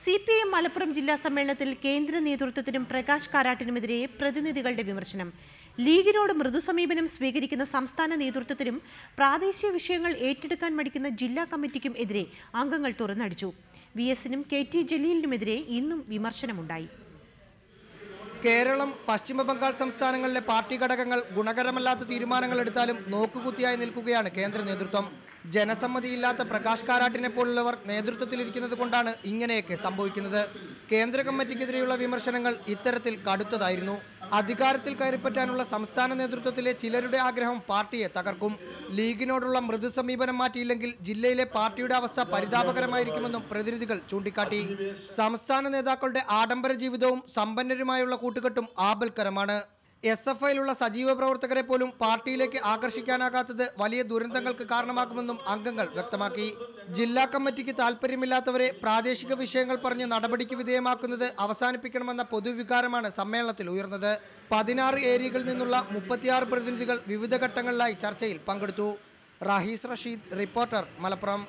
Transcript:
CPM Malappuram ജില്ലാ സമ്മേളനത്തിൽ കേന്ദ്ര നേതൃത്വത്തിനും പ്രകാശ് കാരാട്ടിനുമെതിരെ പ്രതിനിധികളുടെ വിമർശനം. ലീഗിനോട് മൃദു സമീപനം സ്വീകരിക്കുന്ന സംസ്ഥാന നേതൃത്വത്തിനും പ്രാദേശിക വിഷയങ്ങൾ ഏറ്റെടുക്കാൻ മടിക്കുന്ന ജില്ലാ കമ്മിറ്റിക്കും എതിരെ അംഗങ്ങൾ തുറന്നടിച്ചു. VS-നും KT ജലീലിനുമെതിരെ ഇന്നും വിമർശനമുണ്ടായി. കേരളം, പശ്ചിമ ബംഗാൾ സംസ്ഥാനങ്ങളിലെ പാർട്ടി ഘടകങ്ങൾ ഗുണകരമല്ലാത്ത തീരുമാനങ്ങൾ എടുത്താലും നോക്കുകുത്തിയായി നിൽക്കുകയാണ് കേന്ദ്ര നേതൃത്വം. ജനസമ്മതിയില്ലാത്ത പ്രകാശ് കാരാട്ടിനെ പോലുള്ളവർ നേതൃത്വത്തിലിരിക്കുന്നത് കൊണ്ടാണ് ഇങ്ങനെയൊക്കെ സംഭവിക്കുന്നത്. കേന്ദ്ര കമ്മിറ്റിക്കെതിരെയുള്ള വിമർശനങ്ങൾ ഇത്തരത്തിൽ കടുത്തതായിരുന്നു. അധികാരത്തിൽ കയറിപ്പറ്റാനുള്ള സംസ്ഥാന നേതൃത്വത്തിലെ ചിലരുടെ ആഗ്രഹം പാർട്ടിയെ തകർക്കും. ലീഗിനോടുള്ള മൃദു സമീപനം മാറ്റിയില്ലെങ്കിൽ ജില്ലയിലെ പാർട്ടിയുടെ അവസ്ഥ പരിതാപകരമായിരിക്കുമെന്നും പ്രതിനിധികൾ ചൂണ്ടിക്കാട്ടി. സംസ്ഥാന നേതാക്കളുടെ ആഡംബര ജീവിതവും സമ്പന്നരുമായുള്ള കൂട്ടുകെട്ടും ആപൽക്കരമാണ്. SFIയിലുള്ള സജീവ പ്രവർത്തകരെ പോലും പാർട്ടിയിലേക്ക് ആകർഷിക്കാനാകാത്തത് വലിയ ദുരന്തങ്ങൾക്ക് കാരണമാകുമെന്നും അംഗങ്ങൾ വ്യക്തമാക്കി. ജില്ലാ കമ്മിറ്റിക്ക് താൽപ്പര്യമില്ലാത്തവരെ പ്രാദേശിക വിഷയങ്ങൾ പറഞ്ഞ് നടപടിക്ക് വിധേയമാക്കുന്നത് അവസാനിപ്പിക്കണമെന്ന പൊതുവികാരമാണ് സമ്മേളനത്തിൽ ഉയർന്നത്. 16 ഏരിയകളിൽ നിന്നുള്ള 36 പ്രതിനിധികൾ വിവിധ ഘട്ടങ്ങളിലായി ചർച്ചയിൽ പങ്കെടുത്തു. റാഹീസ് റഷീദ്, റിപ്പോർട്ടർ, മലപ്പുറം.